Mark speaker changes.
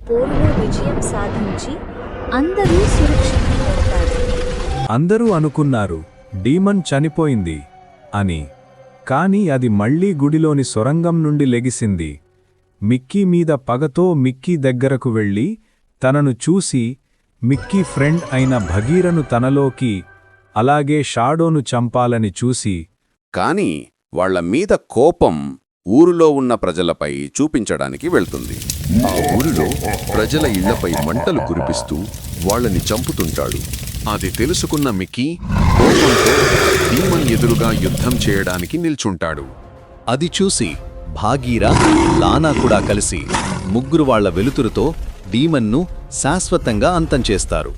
Speaker 1: పోరులో విజయం సాధించి అందరూ సురక్షితంగా ఉంటారు.
Speaker 2: అందరూ అనుకున్నారు డీమన్ చనిపోయింది అని. కాని అది మళ్లీ గుడిలోని సొరంగం నుండి లెగిసింది. మిక్కీ మీద పగతో మిక్కీ దగ్గరకు వెళ్లి తనను చూసి మిక్కీ ఫ్రెండ్ అయిన భగీరను తనలోకి అలాగే షాడోను చంపాలని చూసి,
Speaker 3: కాని వాళ్ల మీద కోపం ఊరులో ఉన్న ప్రజలపై చూపించడానికి వెళ్తుంది.
Speaker 4: ఆ ఊరిలో ప్రజల ఇళ్లపై మంటలు కురిపిస్తూ వాళ్ళని చంపుతుంటాడు.
Speaker 5: అది తెలుసుకున్న మిక్కీ కోపంతో డీమన్ ఎదురుగా యుద్ధం చేయడానికి నిల్చుంటాడు.
Speaker 6: అది చూసి భాగీరా, లానా కూడా కలిసి ముగ్గురు వాళ్ల వెలుతురుతో డీమన్ను శాశ్వతంగా అంతం చేస్తారు.